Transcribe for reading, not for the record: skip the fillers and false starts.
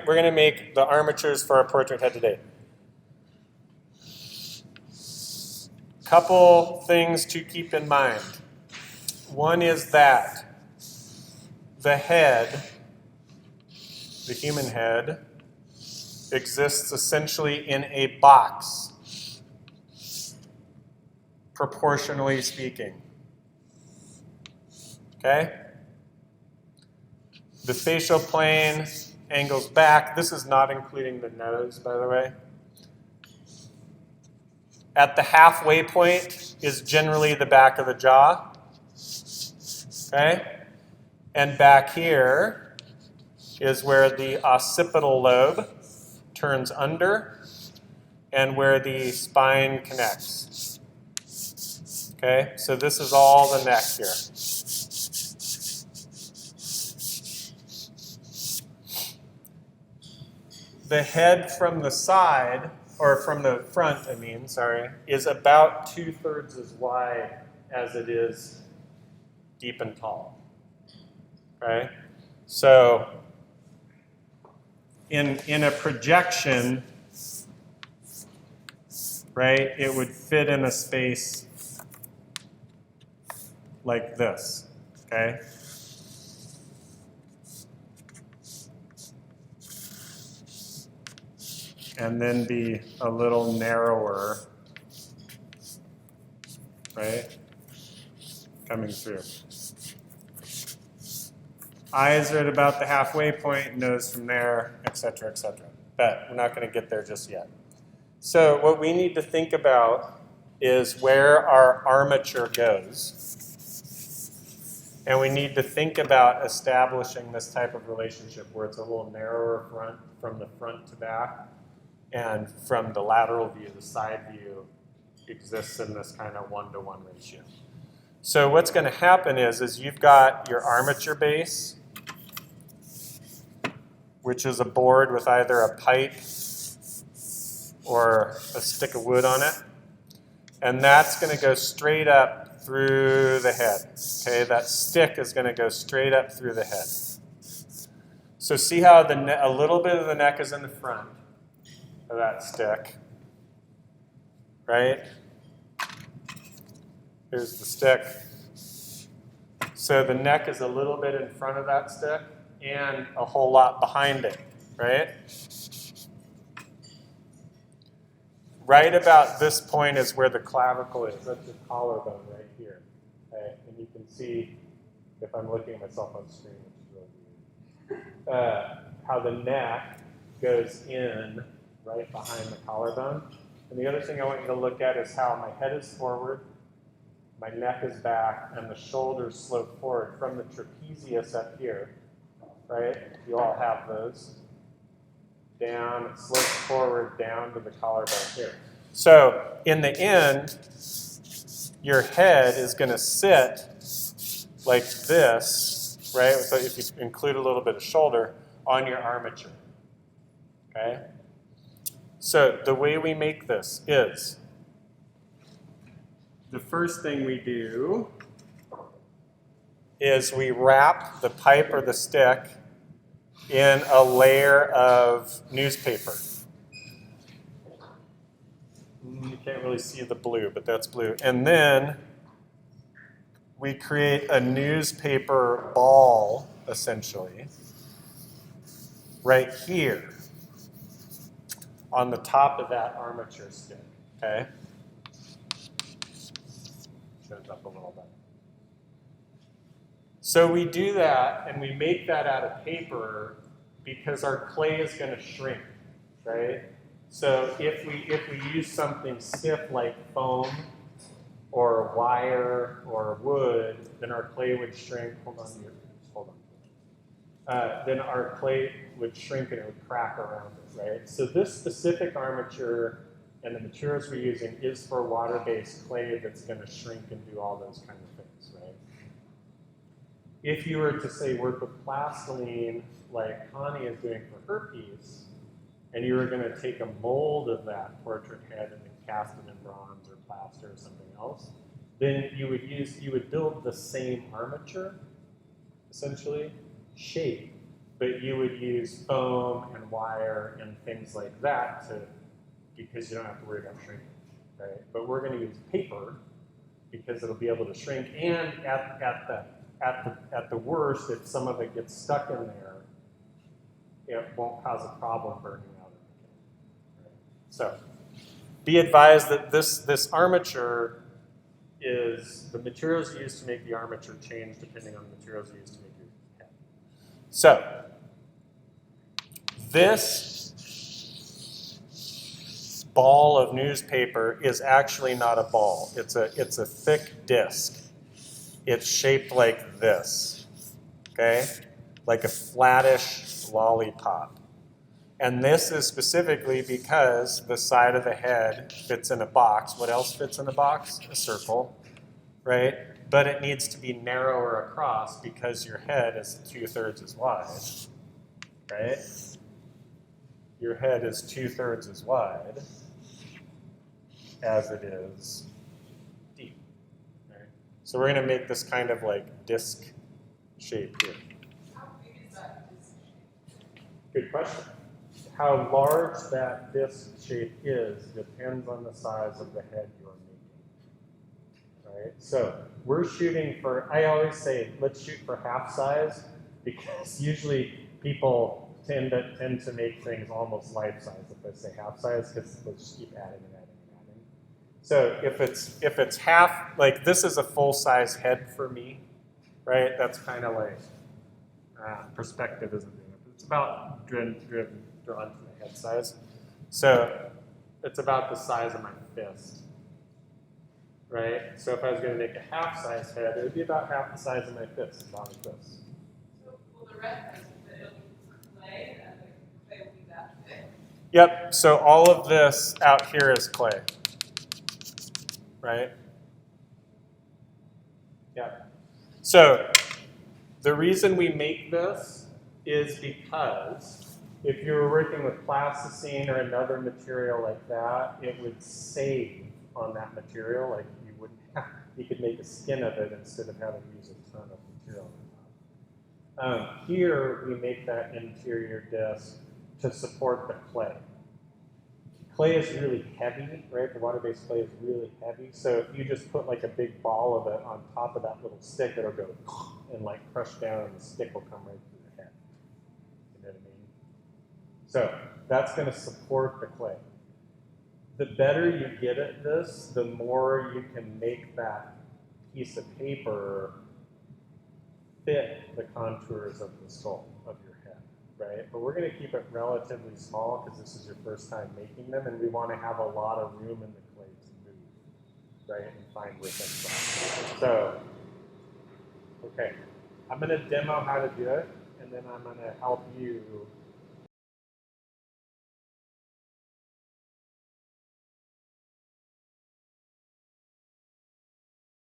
we're going to make the armatures for our portrait head today. Couple things to keep in mind. One is that the head, the human head, exists essentially in a box, proportionally speaking. Okay? The facial plane angles back. This is not including the nose, by the way. At the halfway point is generally the back of the jaw. Okay? And back here is where the occipital lobe turns under and where the spine connects. Okay? So this is all the neck here. The head from the side, or from the front, is about 2/3 as wide as it is deep and tall. Okay? So in a projection, right, it would fit in a space like this. Okay? And then be a little narrower, right? Coming through. Eyes are at about the halfway point, nose from there, etc., etc. But we're not going to get there just yet. So what we need to think about is where our armature goes. And we need to think about establishing this type of relationship where it's a little narrower front, from the front to back. And from the lateral view, the side view exists in this kind of 1-to-1 ratio. So what's going to happen is you've got your armature base, which is a board with either a pipe or a stick of wood on it. And that's going to go straight up through the head. Okay, that stick is going to go straight up through the head. So see how a little bit of the neck is in the front of that stick, right? Here's the stick. So the neck is a little bit in front of that stick and a whole lot behind it, right? Right about this point is where the clavicle is. That's your collarbone right here. Okay? And you can see, if I'm looking at myself on screen, which is really weird, how the neck goes in right behind the collarbone. And the other thing I want you to look at is how my head is forward, my neck is back, and the shoulders slope forward from the trapezius up here, right? You all have those. Down, it slopes forward down to the collarbone here. So in the end, your head is going to sit like this, right? So if you include a little bit of shoulder on your armature, okay? So the way we make this is, the first thing we do is we wrap the pipe or the stick in a layer of newspaper. You can't really see the blue, but that's blue. And then we create a newspaper ball, essentially, right here on the top of that armature stick, okay? Shows up a little bit. So we do that, and we make that out of paper because our clay is going to shrink, right? So if we use something stiff like foam or wire or wood, then our clay would shrink. Hold on. Then our clay would shrink and it would crack around it, right? So this specific armature and the materials we're using is for water-based clay that's going to shrink and do all those kind of things, right? If you were to, say, work with plastiline, like Connie is doing for her piece, and you were going to take a mold of that portrait head and then cast it in bronze or plaster or something else, then you would build the same armature, essentially, shape, but you would use foam and wire and things like that because you don't have to worry about shrinking, right? But we're going to use paper because it'll be able to shrink, and at the worst, if some of it gets stuck in there, it won't cause a problem burning out. Right? So be advised that this armature is the materials used to make the armature change depending on the materials used to make your head. So this ball of newspaper is actually not a ball. It's a thick disc. It's shaped like this, okay? Like a flattish lollipop. And this is specifically because the side of the head fits in a box. What else fits in a box? A circle, right? But it needs to be narrower across because your head is 2/3 as wide, right? Your head is 2/3 as wide as it is deep. Right? So we're going to make this kind of like disc shape here. How big is that disc shape? Good question. How large that disc shape is depends on the size of the head you're making. Right? So we're shooting for, I always say, let's shoot for half size because usually people tend to make things almost life size if they say half size because they'll just keep adding and adding and adding. So if it's half, like this is a full size head for me, right? That's kind of like perspective isn't doing it. It's about drawn to the head size. So it's about the size of my fist, right? So if I was going to make a half size head, it would be about half the size of my fist, about like this. So will the red pencil fit? Clay, and the clay will be that thick? Yep, so all of this out here is clay, right? Yeah. So the reason we make this is because if you were working with plasticine or another material like that, it would save on that material. Like you wouldn't have, you could make a skin of it instead of having to use a ton of material. Here we make that interior disc to support the clay. Clay is really heavy, right? The water-based clay is really heavy. So if you just put like a big ball of it on top of that little stick, it'll go and like crush down and the stick will come right through the head. You know what I mean? So that's going to support the clay. The better you get at this, the more you can make that piece of paper fit the contours of the skull of your head, right? But we're going to keep it relatively small because this is your first time making them, and we want to have a lot of room in the clay to move, right, and find where things are. So, okay, I'm going to demo how to do it, and then I'm going to help you